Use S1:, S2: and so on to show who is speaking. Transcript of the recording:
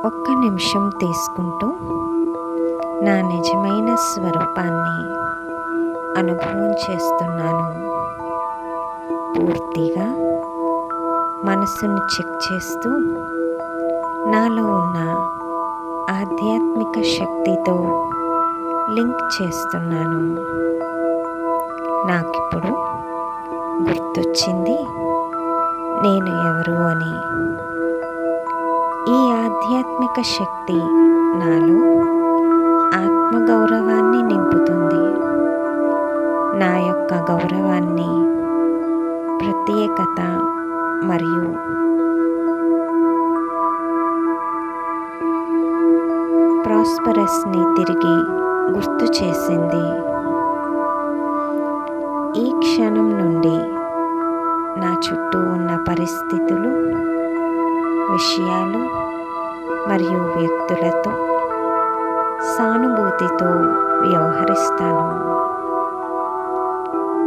S1: ఒక్క నిమిషం తీసుకుంటూ నా నిజమైన స్వరూపాన్ని అనుభవం చేస్తున్నాను. పూర్తిగా మనసును చెక్ చేస్తూ నాలో ఉన్న ఆధ్యాత్మిక శక్తితో లింక్ చేస్తున్నాను. నాకిప్పుడు గుర్తొచ్చింది నేను ఎవరు అని. ఈ ఆధ్యాత్మిక శక్తి నాలో ఆత్మగౌరవాన్ని నింపుతుంది. నా యొక్క గౌరవాన్ని, ప్రత్యేకత మరియు ప్రాస్పరస్ని తిరిగి గుర్తు చేసింది. ఈ క్షణం నుండి నా చుట్టూ ఉన్న పరిస్థితులు, విషయాలు మరియు వ్యక్తులతో సానుభూతితో వ్యవహరిస్తాను.